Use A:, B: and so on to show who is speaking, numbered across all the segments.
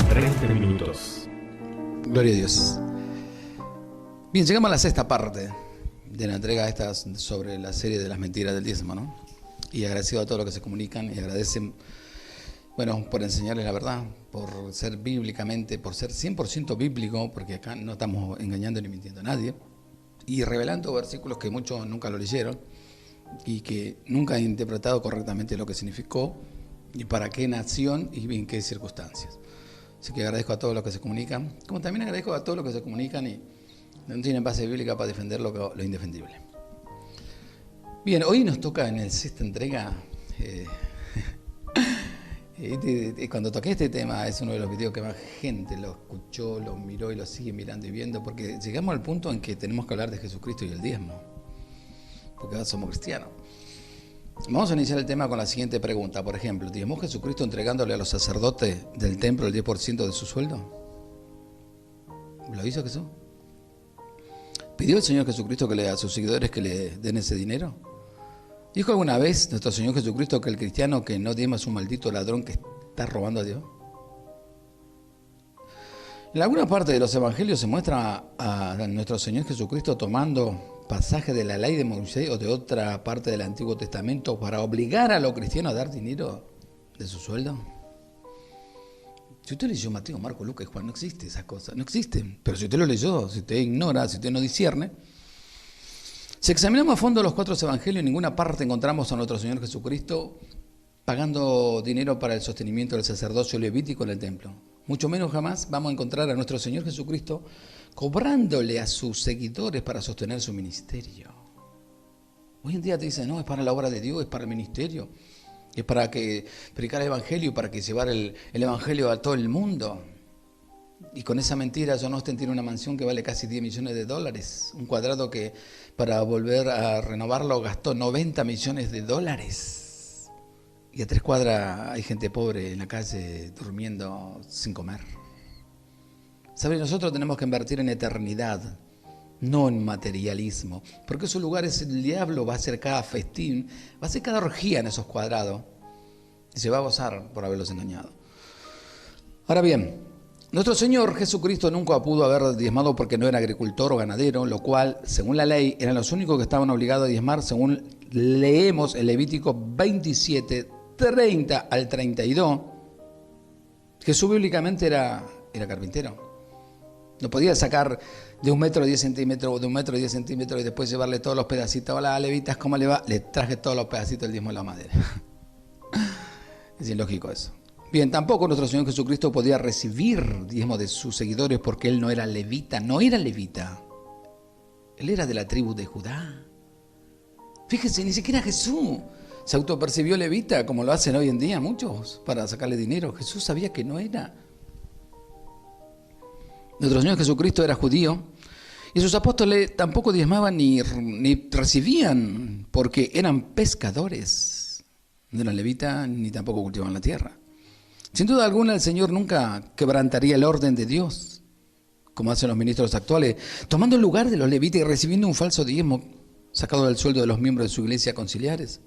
A: 30 minutos.
B: Gloria a Dios. Bien, llegamos a la sexta parte de la entrega esta sobre la serie de las mentiras del diezmo, ¿no? Y agradecido a todos los que se comunican y agradecen, bueno, por enseñarles la verdad, por ser bíblicamente, por ser 100% bíblico, porque acá no estamos engañando ni mintiendo a nadie, y revelando versículos que muchos nunca lo leyeron y que nunca han interpretado correctamente lo que significó y para qué nación y en qué circunstancias. Así que agradezco a todos los que se comunican, como también agradezco a todos los que se comunican y no tienen base bíblica para defender lo indefendible. Bien, hoy nos toca en la sexta entrega, cuando toqué este tema es uno de los videos que más gente lo escuchó, lo miró y lo sigue mirando y viendo, porque llegamos al punto en que tenemos que hablar de Jesucristo y el diezmo, porque ahora somos cristianos. Vamos a iniciar el tema con la siguiente pregunta. Por ejemplo, ¿diezmó Jesucristo entregándole a los sacerdotes del templo el 10% de su sueldo? ¿Lo hizo Jesús? ¿Pidió el Señor Jesucristo a sus seguidores que le den ese dinero? ¿Dijo alguna vez nuestro Señor Jesucristo que el cristiano que no diezma es un maldito ladrón que está robando a Dios? En alguna parte de los evangelios se muestra a nuestro Señor Jesucristo tomando pasajes de la ley de Moisés o de otra parte del Antiguo Testamento para obligar a los cristianos a dar dinero de su sueldo. Si usted leyó Mateo, Marcos, Lucas y Juan, no existe esas cosas, no existen. Pero si usted lo leyó, si usted ignora, si usted no discierne, si examinamos a fondo los 4 evangelios, en ninguna parte encontramos a nuestro Señor Jesucristo pagando dinero para el sostenimiento del sacerdocio levítico en el templo. Mucho menos jamás vamos a encontrar a nuestro Señor Jesucristo cobrándole a sus seguidores para sostener su ministerio. Hoy en día te dicen, no, es para la obra de Dios, es para el ministerio, es para que predicar el evangelio, para que llevar el evangelio a todo el mundo. Y con esa mentira, John Osten tiene una mansión que vale casi $10 millones, un cuadrado que para volver a renovarlo gastó $90 millones. Y a 3 cuadras hay gente pobre en la calle durmiendo sin comer. ¿Sabes? Nosotros tenemos que invertir en eternidad, no en materialismo, porque esos lugares el diablo va a hacer cada festín, va a hacer cada orgía en esos cuadrados y se va a gozar por haberlos engañado. Ahora bien, nuestro Señor Jesucristo nunca pudo haber diezmado porque no era agricultor o ganadero, lo cual, según la ley, eran los únicos que estaban obligados a diezmar, según leemos en Levítico 27, 30 al 32. Jesús bíblicamente era carpintero. No podía sacar de 1 metro 10 centímetros o de 1 metro 10 centímetros y después llevarle todos los pedacitos. Hola, levitas, ¿cómo le va? Le traje todos los pedacitos del diezmo de la madera. Es ilógico eso. Bien, tampoco nuestro Señor Jesucristo podía recibir diezmo de sus seguidores porque Él no era levita. No era levita. Él era de la tribu de Judá. Fíjense, ni siquiera Jesús se autopercibió levita como lo hacen hoy en día muchos para sacarle dinero. Jesús sabía que no era. Nuestro Señor Jesucristo era judío y sus apóstoles tampoco diezmaban ni recibían porque eran pescadores. No eran levitas ni tampoco cultivaban la tierra. Sin duda alguna el Señor nunca quebrantaría el orden de Dios, como hacen los ministros actuales, tomando el lugar de los levitas y recibiendo un falso diezmo sacado del sueldo de los miembros de su iglesia conciliares.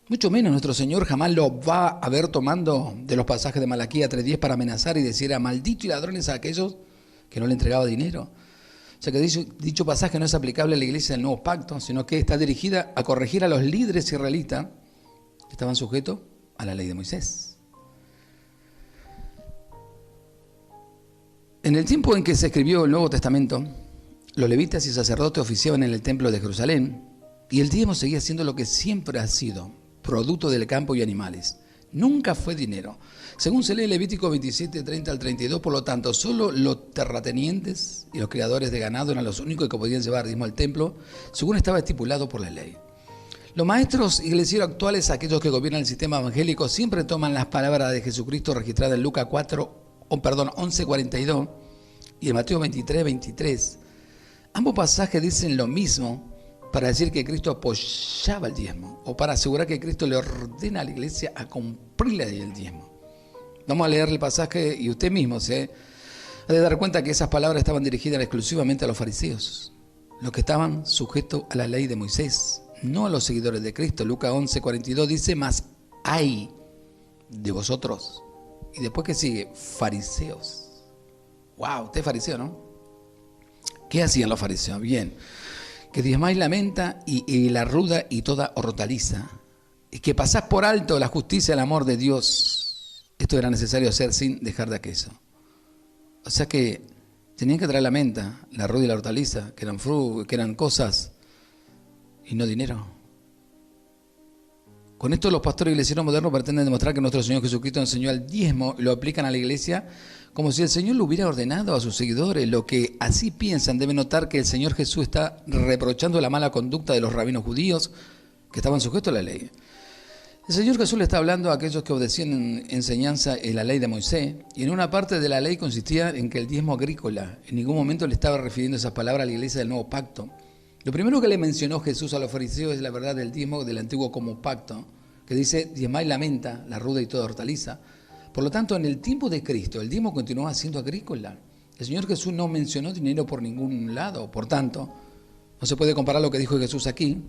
B: Mucho menos nuestro Señor jamás lo va a ver tomando de los pasajes de Malaquías 3:10 para amenazar y decir a maldito y ladrones a aquellos que no le entregaba dinero. O sea que dicho pasaje no es aplicable a la iglesia del Nuevo Pacto, sino que está dirigida a corregir a los líderes israelitas que estaban sujetos a la ley de Moisés. En el tiempo en que se escribió el Nuevo Testamento, los levitas y sacerdotes oficiaban en el templo de Jerusalén y el diezmo seguía siendo lo que siempre ha sido, producto del campo y animales. Nunca fue dinero. Según se lee Levítico 27, 30 al 32, por lo tanto, solo los terratenientes y los criadores de ganado eran los únicos que podían llevar diezmo al templo, según estaba estipulado por la ley. Los maestros iglesieros actuales, aquellos que gobiernan el sistema evangélico, siempre toman las palabras de Jesucristo registradas en Lucas 11:42 y en Mateo 23, 23. Ambos pasajes dicen lo mismo para decir que Cristo apoyaba el diezmo o para asegurar que Cristo le ordena a la iglesia a cumplirle el diezmo. Vamos a leer el pasaje y usted mismo se ha de dar cuenta que esas palabras estaban dirigidas exclusivamente a los fariseos, los que estaban sujetos a la ley de Moisés, no a los seguidores de Cristo. Lucas 11:42 dice, mas ay de vosotros, Y después, ¿qué sigue? Fariseos. Wow, usted es fariseo, ¿no? ¿Qué hacían los fariseos? Bien, que diezmáis la menta y la ruda y toda hortaliza, y que pasás por alto la justicia y el amor de Dios. Esto era necesario hacer sin dejar de aquello. O sea que tenían que traer la menta, la ruda y la hortaliza, que eran cosas y no dinero. Con esto los pastores iglesianos modernos pretenden demostrar que nuestro Señor Jesucristo enseñó el diezmo y lo aplican a la iglesia como si el Señor lo hubiera ordenado a sus seguidores. Lo que así piensan debe notar que el Señor Jesús está reprochando la mala conducta de los rabinos judíos que estaban sujetos a la ley. El Señor Jesús le está hablando a aquellos que obedecían en enseñanza en la ley de Moisés, y en una parte de la ley consistía en que el diezmo agrícola, en ningún momento le estaba refiriendo esas palabras a la iglesia del nuevo pacto. Lo primero que le mencionó Jesús a los fariseos es la verdad del diezmo del antiguo como pacto, que dice, diezmáis la menta, la ruda y toda hortaliza. Por lo tanto, en el tiempo de Cristo, el diezmo continuaba siendo agrícola. El Señor Jesús no mencionó dinero por ningún lado. Por tanto, no se puede comparar lo que dijo Jesús aquí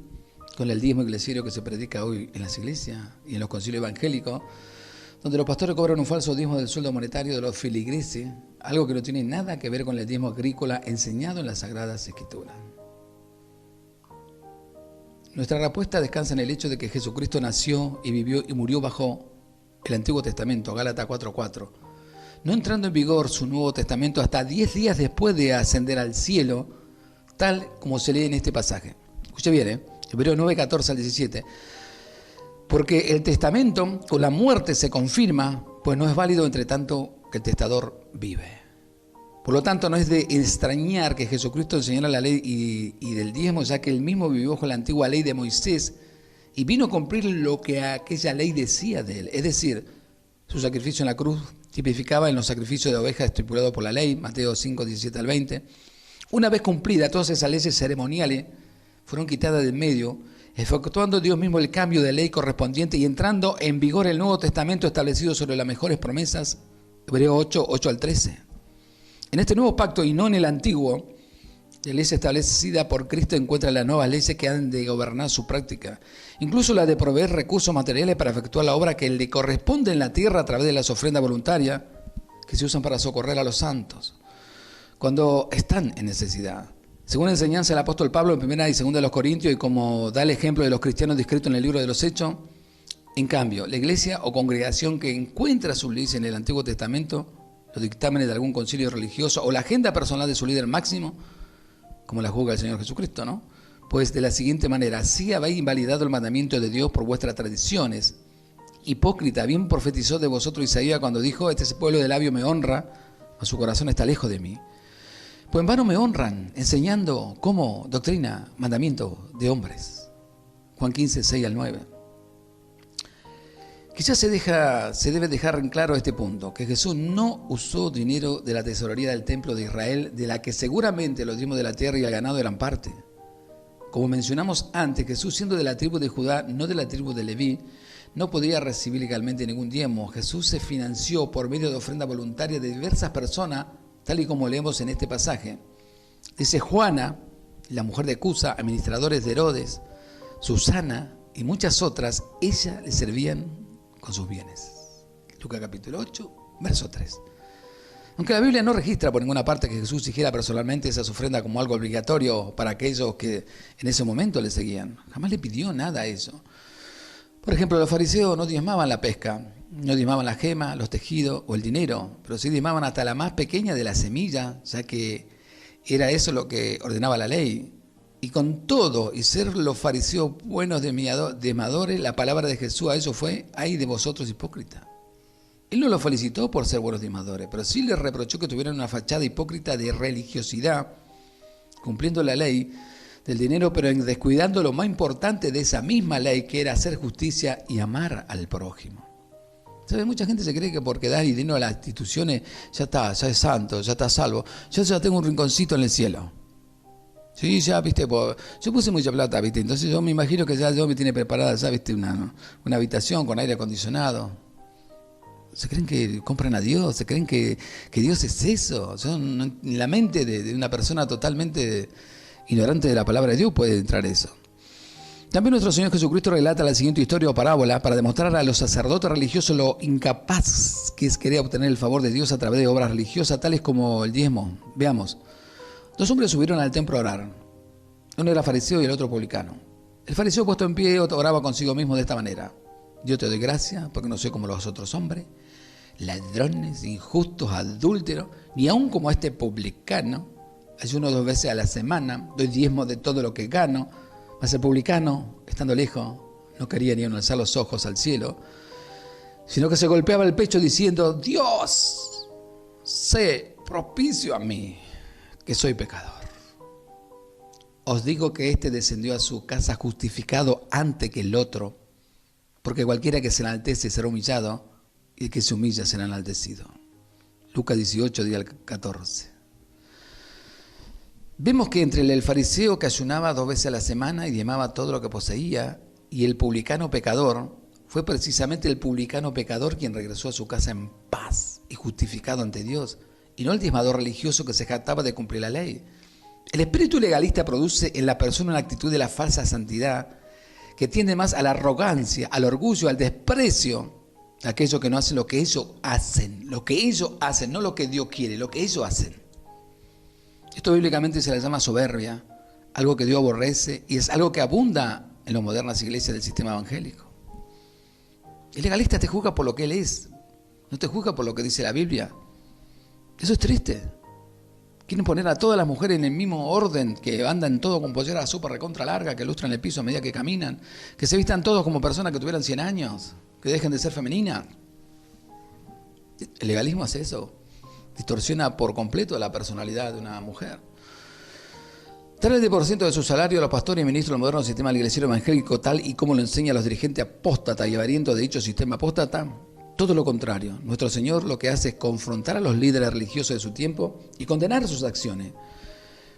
B: con el diezmo iglesiario que se predica hoy en las iglesias y en los concilios evangélicos, donde los pastores cobran un falso diezmo del sueldo monetario de los feligreses, algo que no tiene nada que ver con el diezmo agrícola enseñado en las Sagradas Escrituras. Nuestra respuesta descansa en el hecho de que Jesucristo nació y vivió y murió bajo el Antiguo Testamento, Gálatas 4:4, no entrando en vigor su Nuevo Testamento hasta 10 días después de ascender al cielo, tal como se lee en este pasaje. Escuche bien, Hebreos 9:14 al 17. Porque el testamento con la muerte se confirma, pues no es válido entre tanto que el testador vive. Por lo tanto, no es de extrañar que Jesucristo enseñara la ley y del diezmo, ya que él mismo vivió bajo la antigua ley de Moisés y vino a cumplir lo que aquella ley decía de él. Es decir, su sacrificio en la cruz tipificaba en los sacrificios de ovejas estipulados por la ley, Mateo 5:17 al 20. Una vez cumplida, todas esas leyes ceremoniales fueron quitadas del medio, efectuando Dios mismo el cambio de ley correspondiente y entrando en vigor el Nuevo Testamento establecido sobre las mejores promesas, Hebreos 8:8 al 13. En este nuevo pacto y no en el antiguo, la iglesia establecida por Cristo encuentra las nuevas leyes que han de gobernar su práctica, incluso la de proveer recursos materiales para efectuar la obra que le corresponde en la tierra a través de las ofrendas voluntarias que se usan para socorrer a los santos cuando están en necesidad. Según la enseñanza del apóstol Pablo en 1 y 2 de los Corintios y como da el ejemplo de los cristianos descritos en el libro de los Hechos, en cambio, la iglesia o congregación que encuentra sus leyes en el Antiguo Testamento, los dictámenes de algún concilio religioso o la agenda personal de su líder máximo, como la juzga el Señor Jesucristo, ¿no? Pues de la siguiente manera, así habéis invalidado el mandamiento de Dios por vuestras tradiciones. Hipócrita, bien profetizó de vosotros Isaías cuando dijo, este pueblo de labio me honra, mas su corazón está lejos de mí. Pues en vano me honran, enseñando como doctrina, mandamiento de hombres. Juan 15, 6 al 9. Quizás se debe dejar en claro este punto, que Jesús no usó dinero de la tesorería del templo de Israel, de la que seguramente los diezmos de la tierra y el ganado eran parte. Como mencionamos antes, Jesús siendo de la tribu de Judá, no de la tribu de Leví, no podía recibir legalmente ningún diezmo. Jesús se financió por medio de ofrenda voluntaria de diversas personas, tal y como leemos en este pasaje. Dice Juana, la mujer de Cusa, administradores de Herodes, Susana y muchas otras, ella le servían con sus bienes. Lucas capítulo 8, verso 3. Aunque la Biblia no registra por ninguna parte que Jesús hiciera personalmente esa ofrenda como algo obligatorio para aquellos que en ese momento le seguían, jamás le pidió nada a eso. Por ejemplo, los fariseos no diezmaban la pesca, no diezmaban la gema, los tejidos o el dinero, pero sí diezmaban hasta la más pequeña de la semilla, ya que era eso lo que ordenaba la ley. Y con todo, y ser los fariseos buenos diezmadores, la palabra de Jesús a eso fue, ay de vosotros hipócritas. Él no los felicitó por ser buenos diezmadores, pero sí les reprochó que tuvieran una fachada hipócrita de religiosidad, cumpliendo la ley del dinero, pero descuidando lo más importante de esa misma ley, que era hacer justicia y amar al prójimo. ¿Sabes? Mucha gente se cree que porque da dinero a las instituciones, ya es santo, ya está salvo, yo ya tengo un rinconcito en el cielo. Sí, ya, viste, yo puse mucha plata, viste, entonces yo me imagino que ya Dios me tiene preparada, ya, viste, una habitación con aire acondicionado. ¿Se creen que compran a Dios? ¿Se creen que Dios es eso? En la mente de una persona totalmente ignorante de la palabra de Dios puede entrar eso. También nuestro Señor Jesucristo relata la siguiente historia o parábola para demostrar a los sacerdotes religiosos lo incapaz que es querer obtener el favor de Dios a través de obras religiosas tales como el diezmo. Veamos. Dos hombres subieron al templo a orar. Uno era fariseo y el otro publicano. El fariseo, puesto en pie, oraba consigo mismo de esta manera: Yo te doy gracias porque no soy como los otros hombres, ladrones, injustos, adúlteros, ni aun como este publicano. Ayuno 2 veces a la semana, doy diezmo de todo lo que gano. Mas el publicano, estando lejos, no quería ni aun alzar los ojos al cielo, sino que se golpeaba el pecho diciendo: Dios, sé propicio a mí, que soy pecador. Os digo que éste descendió a su casa justificado antes que el otro, porque cualquiera que se enaltece será humillado, y el que se humilla será enaltecido. Lucas 18, día 14. Vemos que entre el fariseo que ayunaba 2 veces a la semana y diezmaba todo lo que poseía, y el publicano pecador, fue precisamente el publicano pecador quien regresó a su casa en paz y justificado ante Dios, y no el diezmador religioso que se jactaba de cumplir la ley. El espíritu legalista produce en la persona una actitud de la falsa santidad que tiende más a la arrogancia, al orgullo, al desprecio de aquellos que no hacen lo que ellos hacen, no lo que Dios quiere, lo que ellos hacen. Esto bíblicamente se le llama soberbia, algo que Dios aborrece y es algo que abunda en las modernas iglesias del sistema evangélico. El legalista te juzga por lo que él es, no te juzga por lo que dice la Biblia. Eso es triste. Quieren poner a todas las mujeres en el mismo orden, que andan todo con pollera súper recontra larga, que lustran el piso a medida que caminan, que se vistan todos como personas que tuvieran 100 años, que dejen de ser femeninas. El legalismo hace eso. Distorsiona por completo la personalidad de una mujer. Dar el 10% de su salario a los pastores y ministros del moderno sistema del iglesiero evangélico, tal y como lo enseñan los dirigentes apóstatas y avarientos de dicho sistema apóstata. Todo lo contrario. Nuestro Señor lo que hace es confrontar a los líderes religiosos de su tiempo y condenar sus acciones,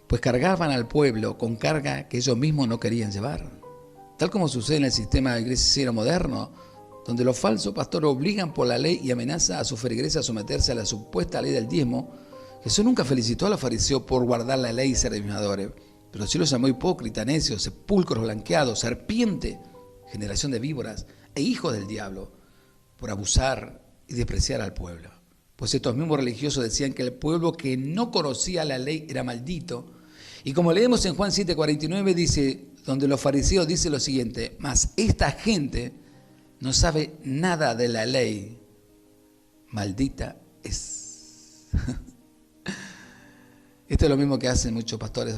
B: pues cargaban al pueblo con carga que ellos mismos no querían llevar. Tal como sucede en el sistema iglesiero moderno, donde los falsos pastores obligan por la ley y amenazan a sus feligreses a someterse a la supuesta ley del diezmo. Jesús nunca felicitó a los fariseos por guardar la ley y ser diezmadores, pero sí los llamó hipócrita, necios, sepulcros blanqueados, serpiente, generación de víboras e hijos del diablo, por abusar y despreciar al pueblo. Pues estos mismos religiosos decían que el pueblo que no conocía la ley era maldito. Y como leemos en Juan 7:49, dice, donde los fariseos dicen lo siguiente: mas esta gente no sabe nada de la ley, maldita es. Esto es lo mismo que hacen muchos pastores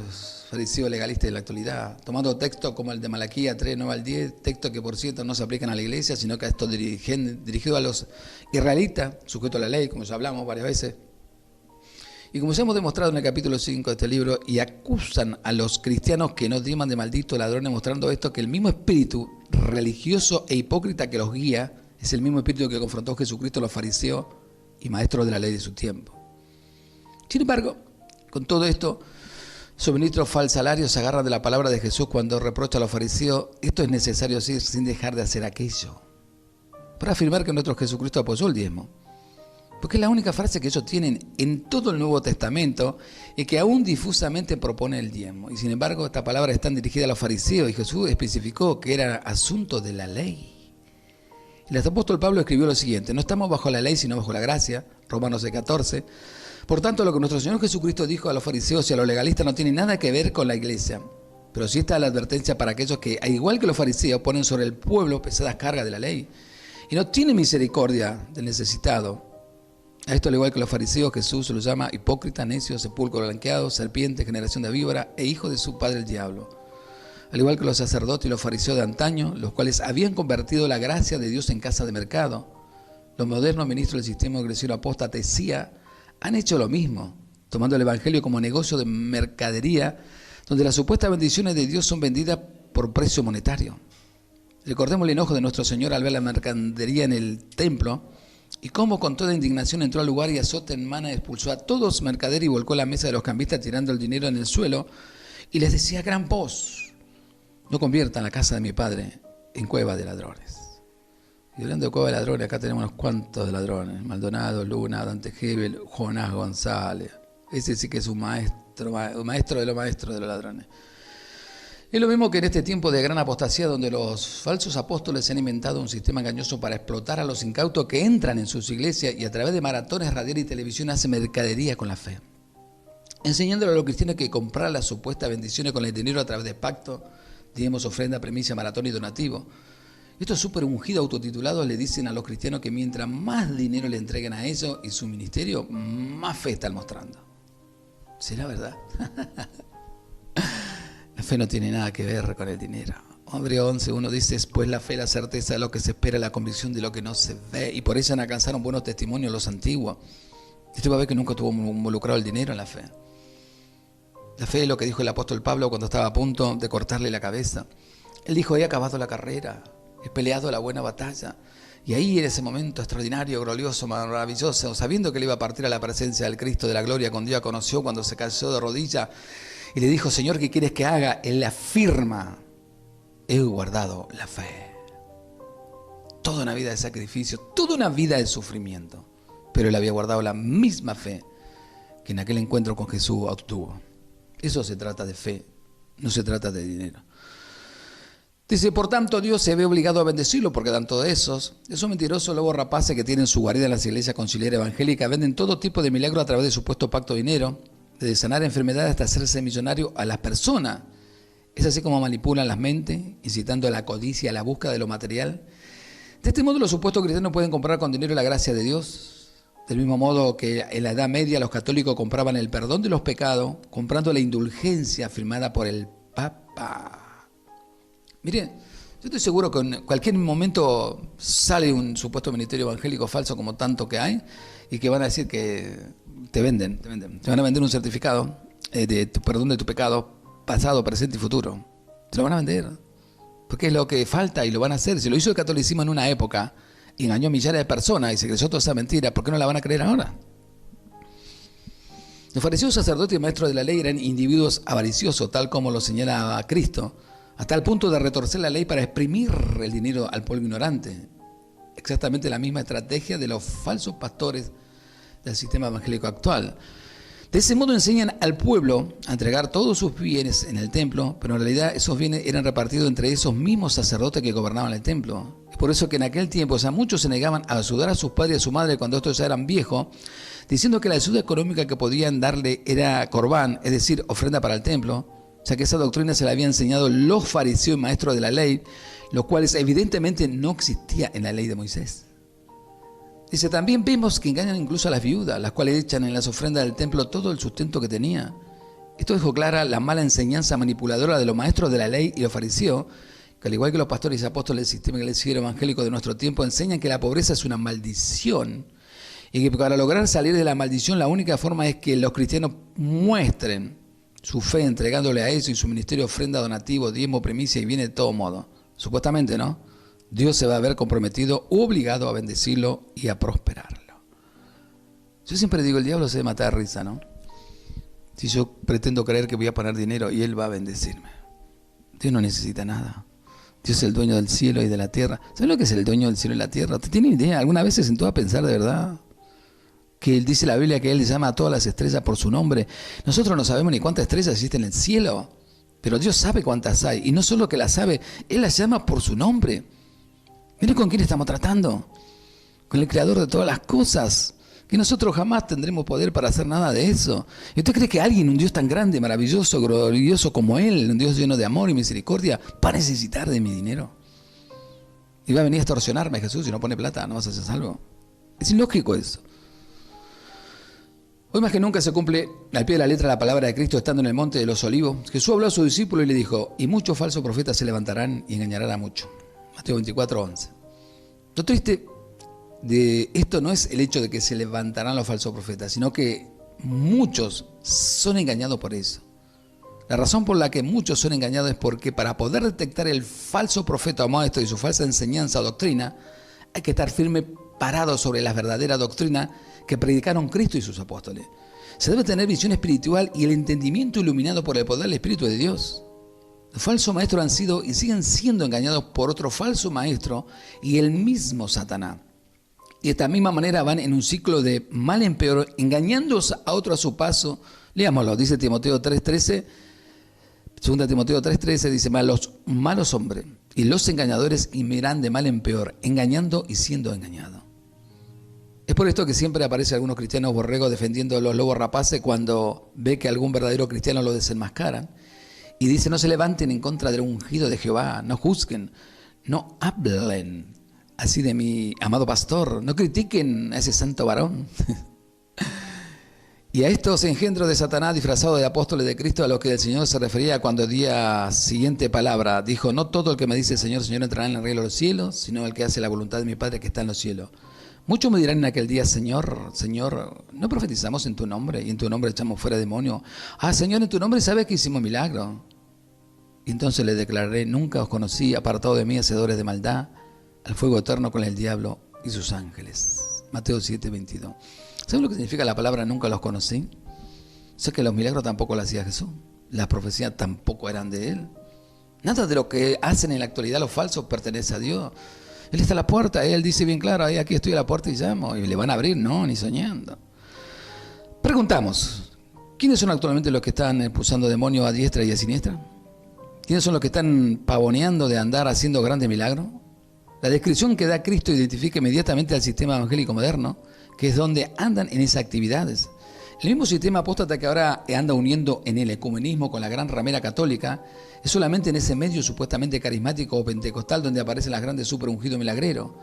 B: fariseos legalistas de la actualidad, tomando textos como el de Malaquías 3, 9 al 10, textos que por cierto no se aplican a la iglesia, sino que a estos dirigidos a los israelitas, sujetos a la ley, como ya hablamos varias veces. Y como ya hemos demostrado en el capítulo 5 de este libro, y acusan a los cristianos que no diezman de malditos ladrones, mostrando esto, que el mismo espíritu religioso e hipócrita que los guía es el mismo espíritu que confrontó Jesucristo a los fariseos y maestros de la ley de su tiempo. Sin embargo, con todo esto, sus ministros falsalarios se agarran de la palabra de Jesús cuando reprocha a los fariseos: esto es necesario hacer sin dejar de hacer aquello, para afirmar que nuestro Jesucristo apoyó el diezmo. Porque es la única frase que ellos tienen en todo el Nuevo Testamento y que aún difusamente propone el diezmo. Y sin embargo, esta palabra está dirigida a los fariseos y Jesús especificó que era asunto de la ley. El apóstol Pablo escribió lo siguiente: no estamos bajo la ley sino bajo la gracia, Romanos 6:14. Por tanto, lo que nuestro Señor Jesucristo dijo a los fariseos y a los legalistas no tiene nada que ver con la iglesia. Pero sí está la advertencia para aquellos que, al igual que los fariseos, ponen sobre el pueblo pesadas cargas de la ley y no tienen misericordia del necesitado. A esto, al igual que los fariseos, Jesús se los llama hipócrita, necio, sepulcro blanqueado, serpiente, generación de víbora e hijo de su padre el diablo. Al igual que los sacerdotes y los fariseos de antaño, los cuales habían convertido la gracia de Dios en casa de mercado, los modernos ministros del sistema iglesiero apostatesía han hecho lo mismo, tomando el evangelio como negocio de mercadería, donde las supuestas bendiciones de Dios son vendidas por precio monetario. Recordemos el enojo de nuestro Señor al ver la mercadería en el templo, y cómo con toda indignación entró al lugar y azota en mano expulsó a todos mercaderes y volcó la mesa de los cambistas tirando el dinero en el suelo, y les decía a gran voz: no conviertan la casa de mi padre en cueva de ladrones. Y hablando de cueva de ladrones, acá tenemos unos cuantos de ladrones: Maldonado, Luna, Dante Gebel, Jonás González. Ese sí que es un maestro de los maestros de los ladrones. Es lo mismo que en este tiempo de gran apostasía, donde los falsos apóstoles han inventado un sistema engañoso para explotar a los incautos que entran en sus iglesias y a través de maratones radiales y televisión hacen mercadería con la fe, enseñándole a los cristianos que comprar las supuestas bendiciones con el dinero a través de pacto, diezmos, ofrenda, premisa, maratón y donativo. Estos súper ungidos autotitulados le dicen a los cristianos que mientras más dinero le entreguen a ellos y su ministerio, más fe están mostrando. ¿Será verdad? La fe no tiene nada que ver con el dinero. Hebreos 11:1 dice, pues la fe, la certeza de lo que se espera, la convicción de lo que no se ve. Y por eso alcanzaron buenos testimonios los antiguos. Usted va a ver que nunca estuvo involucrado el dinero en la fe. La fe es lo que dijo el apóstol Pablo cuando estaba a punto de cortarle la cabeza. Él dijo, he acabado la carrera, he peleado la buena batalla. Y ahí en ese momento extraordinario, glorioso, maravilloso, sabiendo que le iba a partir a la presencia del Cristo de la gloria, con Dios conoció cuando se cayó de rodillas y le dijo, Señor, ¿qué quieres que haga? Él afirma, he guardado la fe. Toda una vida de sacrificio, toda una vida de sufrimiento, pero él había guardado la misma fe que en aquel encuentro con Jesús obtuvo. Eso se trata de fe, no se trata de dinero. Dice, por tanto Dios se ve obligado a bendecirlo porque dan todos esos mentirosos lobos rapaces que tienen su guarida en las iglesias conciliares evangélicas, venden todo tipo de milagros a través de supuesto pacto de dinero, desde sanar enfermedades hasta hacerse millonario a las personas. Es así como manipulan las mentes, incitando a la codicia, a la búsqueda de lo material. De este modo los supuestos cristianos pueden comprar con dinero la gracia de Dios, del mismo modo que en la Edad Media los católicos compraban el perdón de los pecados, comprando la indulgencia firmada por el Papa. Miren, yo estoy seguro que en cualquier momento sale un supuesto ministerio evangélico falso como tanto que hay y que van a decir que te venden. Te van a vender un certificado de tu perdón de tu pecado pasado, presente y futuro. Te lo van a vender porque es lo que falta y lo van a hacer. Si lo hizo el catolicismo en una época y engañó a millares de personas y se creyó toda esa mentira, ¿por qué no la van a creer ahora? Los fariseos, sacerdotes y maestros de la ley eran individuos avariciosos, tal como lo señala Cristo, hasta el punto de retorcer la ley para exprimir el dinero al pueblo ignorante. Exactamente la misma estrategia de los falsos pastores del sistema evangélico actual. De ese modo enseñan al pueblo a entregar todos sus bienes en el templo, pero en realidad esos bienes eran repartidos entre esos mismos sacerdotes que gobernaban el templo. Es por eso que en aquel tiempo, muchos se negaban a ayudar a sus padres y a su madre cuando estos ya eran viejos, diciendo que la ayuda económica que podían darle era corbán, es decir, ofrenda para el templo, ya que esa doctrina se la habían enseñado los fariseos y maestros de la ley, los cuales evidentemente no existía en la ley de Moisés. Dice, también vemos que engañan incluso a las viudas, las cuales echan en las ofrendas del templo todo el sustento que tenía. Esto dejó clara la mala enseñanza manipuladora de los maestros de la ley y los fariseos, que al igual que los pastores y apóstoles del sistema eclesiástico evangélico de nuestro tiempo, enseñan que la pobreza es una maldición y que para lograr salir de la maldición la única forma es que los cristianos muestren su fe entregándole a eso y su ministerio ofrenda, donativo, diezmo, primicia y viene de todo modo. Supuestamente, ¿no? Dios se va a ver comprometido, obligado a bendecirlo y a prosperarlo. Yo siempre digo, el diablo se mata de risa, ¿no? Si yo pretendo creer que voy a poner dinero y él va a bendecirme. Dios no necesita nada. Dios es el dueño del cielo y de la tierra. ¿Saben lo que es el dueño del cielo y la tierra? ¿Usted tiene idea? ¿Alguna vez se sentó a pensar de verdad? Que él dice la Biblia que él llama a todas las estrellas por su nombre. Nosotros no sabemos ni cuántas estrellas existen en el cielo, pero Dios sabe cuántas hay. Y no solo que las sabe, él las llama por su nombre. Miren con quién estamos tratando. Con el creador de todas las cosas. Que nosotros jamás tendremos poder para hacer nada de eso. ¿Y usted cree que alguien, un Dios tan grande, maravilloso, glorioso como él, un Dios lleno de amor y misericordia, va a necesitar de mi dinero? Y va a venir a extorsionarme, Jesús, si no pone plata, no vas a ser salvo. Es ilógico eso. Hoy más que nunca se cumple al pie de la letra la palabra de Cristo estando en el monte de los olivos. Jesús habló a sus discípulos y le dijo, y muchos falsos profetas se levantarán y engañarán a muchos. Mateo 24:11. Lo triste de esto no es el hecho de que se levantarán los falsos profetas, sino que muchos son engañados por eso. La razón por la que muchos son engañados es porque para poder detectar el falso profeta o maestro y su falsa enseñanza o doctrina, hay que estar firme parado sobre la verdadera doctrina que predicaron Cristo y sus apóstoles. Se debe tener visión espiritual y el entendimiento iluminado por el poder del Espíritu de Dios. Los falsos maestros han sido y siguen siendo engañados por otro falso maestro y el mismo Satanás. Y de esta misma manera van en un ciclo de mal en peor, engañándose a otro a su paso. Leámoslo, dice Timoteo 3:13. 2 Timoteo 3:13 dice, mas los malos hombres y los engañadores irán de mal en peor, engañando y siendo engañados. Es por esto que siempre aparecen algunos cristianos borregos defendiendo a los lobos rapaces cuando ve que algún verdadero cristiano lo desenmascaran. Y dice, no se levanten en contra del ungido de Jehová, no juzguen, no hablen así de mi amado pastor, no critiquen a ese santo varón. Y a estos engendros de Satanás disfrazados de apóstoles de Cristo, a los que el Señor se refería cuando día siguiente palabra, dijo, no todo el que me dice Señor, Señor entrará en el reino de los cielos, sino el que hace la voluntad de mi Padre que está en los cielos. Muchos me dirán en aquel día, Señor, Señor, ¿no profetizamos en tu nombre? Y en tu nombre echamos fuera demonios. Ah, Señor, en tu nombre sabes que hicimos milagros. Y entonces le declararé, nunca os conocí, apartado de mí, hacedores de maldad, al fuego eterno con el diablo y sus ángeles. Mateo 7:22. ¿Saben lo que significa la palabra nunca los conocí? O sea que los milagros tampoco los hacía Jesús. Las profecías tampoco eran de Él. Nada de lo que hacen en la actualidad los falsos pertenece a Dios. Él está a la puerta, Él dice bien claro, ahí aquí estoy a la puerta y llamo, y le van a abrir, no, ni soñando. Preguntamos, ¿quiénes son actualmente los que están expulsando demonios a diestra y a siniestra? ¿Quiénes son los que están pavoneando de andar haciendo grandes milagros? La descripción que da Cristo identifica inmediatamente al sistema evangélico moderno, que es donde andan en esas actividades. El mismo sistema apóstata que ahora anda uniendo en el ecumenismo con la gran ramera católica, es solamente en ese medio supuestamente carismático o pentecostal donde aparecen las grandes super ungidos milagreros.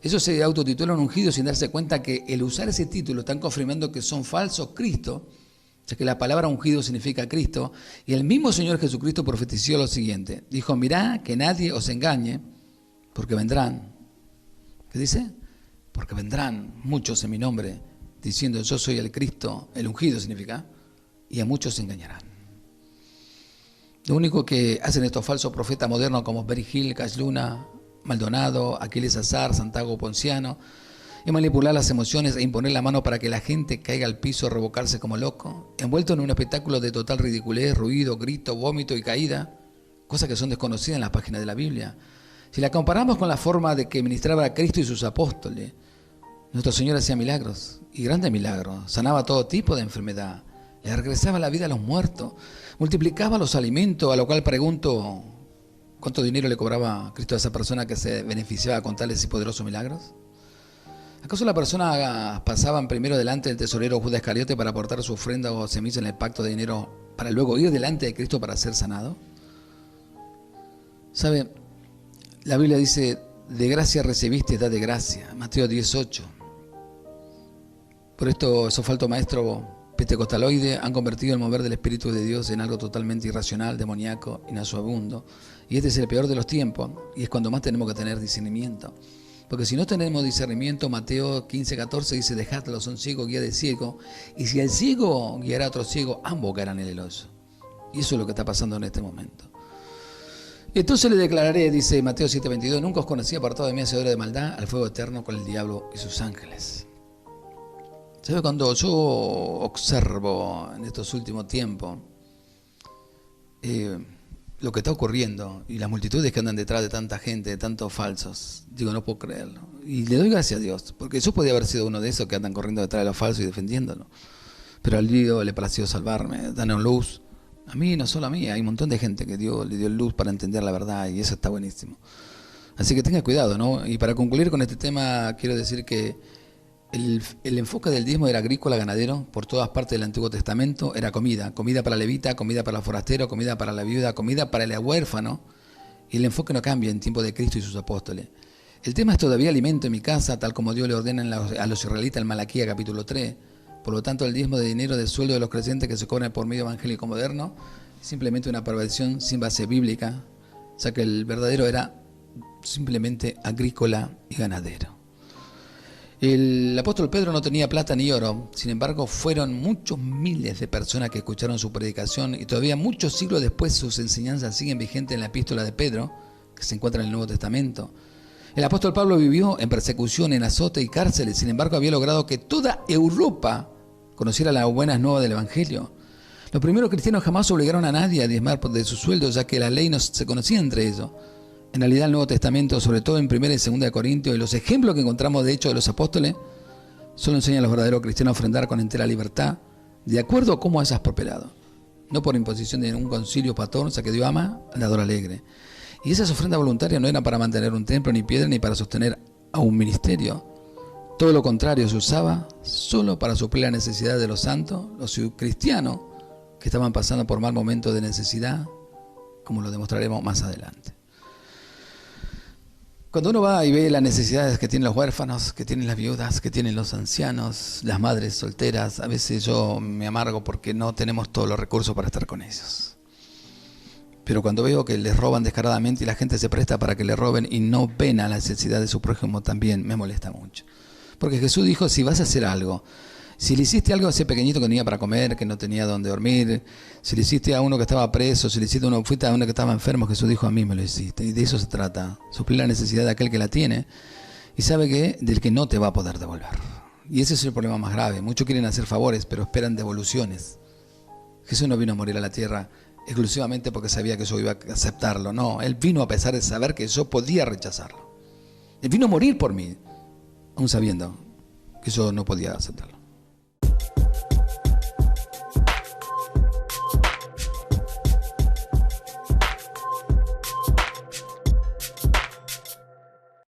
B: Ellos se autotitulan ungidos sin darse cuenta que el usar ese título están confirmando que son falsos Cristo, o sea que la palabra ungido significa Cristo, y el mismo Señor Jesucristo profetizó lo siguiente, dijo, mirá que nadie os engañe, porque vendrán, ¿qué dice? Porque vendrán muchos en mi nombre, diciendo yo soy el Cristo, el ungido significa, y a muchos se engañarán. Lo único que hacen estos falsos profetas modernos como Berry Hill, Cash Luna, Maldonado, Aquiles Azar, Santiago Ponciano, es manipular las emociones e imponer la mano para que la gente caiga al piso, revocarse como loco, envuelto en un espectáculo de total ridiculez, ruido, grito, vómito y caída, cosas que son desconocidas en las páginas de la Biblia. Si la comparamos con la forma de que ministraba a Cristo y sus apóstoles, nuestro Señor hacía milagros, y grandes milagros, sanaba todo tipo de enfermedad, le regresaba la vida a los muertos, multiplicaba los alimentos, a lo cual pregunto, ¿cuánto dinero le cobraba Cristo a esa persona que se beneficiaba con tales y poderosos milagros? ¿Acaso la persona pasaban primero delante del tesorero Judas Iscariote para aportar su ofrenda o semilla en el pacto de dinero para luego ir delante de Cristo para ser sanado? ¿Sabe? La Biblia dice, de gracia recibiste, da de gracia. Mateo 10:8. Por esto esos falsos maestros pentecostaloides han convertido el mover del Espíritu de Dios en algo totalmente irracional, demoníaco y nauseabundo. Y este es el peor de los tiempos, y es cuando más tenemos que tener discernimiento. Porque si no tenemos discernimiento, Mateo 15:14 dice, dejadlo, son ciegos, guía de ciego. Y si el ciego guiará a otro ciego, ambos caerán en el hoyo. Y eso es lo que está pasando en este momento. Y entonces le declararé, dice Mateo 7:22, nunca os conocí, apartado de mí, hacedores de maldad, al fuego eterno con el diablo y sus ángeles. ¿Sabe? Cuando yo observo en estos últimos tiempos lo que está ocurriendo y las multitudes que andan detrás de tanta gente, de tantos falsos, digo, no puedo creerlo. Y le doy gracias a Dios, porque yo podía haber sido uno de esos que andan corriendo detrás de los falsos y defendiéndolo. Pero al Dios le pareció salvarme, darnos luz. A mí, no solo a mí, hay un montón de gente que Dios le dio luz para entender la verdad y eso está buenísimo. Así que tenga cuidado, ¿no? Y para concluir con este tema, quiero decir que el enfoque del diezmo era agrícola, ganadero, por todas partes del Antiguo Testamento, era comida, comida para el levita, comida para el forastero, comida para la viuda, comida para el huérfano, y el enfoque no cambia en tiempo de Cristo y sus apóstoles. El tema es todavía alimento en mi casa, tal como Dios le ordena a los israelitas en Malaquía capítulo 3. Por lo tanto, el diezmo de dinero del sueldo de los creyentes que se cobran por medio evangélico moderno es simplemente una perversión sin base bíblica, o sea que el verdadero era simplemente agrícola y ganadero. El apóstol Pedro no tenía plata ni oro, sin embargo fueron muchos miles de personas que escucharon su predicación y todavía muchos siglos después sus enseñanzas siguen vigentes en la epístola de Pedro, que se encuentra en el Nuevo Testamento. El apóstol Pablo vivió en persecución, en azote y cárceles, sin embargo había logrado que toda Europa conociera las buenas nuevas del Evangelio. Los primeros cristianos jamás obligaron a nadie a diezmar de su sueldo, ya que la ley no se conocía entre ellos. En realidad el Nuevo Testamento, sobre todo en 1 y 2 de Corintios, y los ejemplos que encontramos de hecho de los apóstoles, solo enseñan a los verdaderos cristianos a ofrendar con entera libertad, de acuerdo a cómo hayas prosperado. no por imposición de ningún concilio patón, o sea que Dios ama al dador alegre. Y esas ofrendas voluntarias no eran para mantener un templo ni piedra ni para sostener a un ministerio. Todo lo contrario, se usaba solo para suplir la necesidad de los santos, los cristianos que estaban pasando por mal momento de necesidad, como lo demostraremos más adelante. Cuando uno va y ve las necesidades que tienen los huérfanos, que tienen las viudas, que tienen los ancianos, las madres solteras, a veces yo me amargo porque no tenemos todos los recursos para estar con ellos. Pero cuando veo que les roban descaradamente y la gente se presta para que le roben y no ven a la necesidad de su prójimo, también me molesta mucho. Porque Jesús dijo, si vas a hacer algo, si le hiciste algo a ese pequeñito que no tenía para comer, que no tenía donde dormir, si le hiciste a uno que estaba preso, si le hiciste fuiste a uno que estaba enfermo, Jesús dijo, a mí me lo hiciste. Y de eso se trata, suplir la necesidad de aquel que la tiene y sabe que del que no te va a poder devolver. Y ese es el problema más grave. Muchos quieren hacer favores, pero esperan devoluciones. Jesús no vino a morir a la tierra exclusivamente porque sabía que yo iba a aceptarlo. No, Él vino a pesar de saber que yo podía rechazarlo. Él vino a morir por mí, aún sabiendo que yo no podía aceptarlo.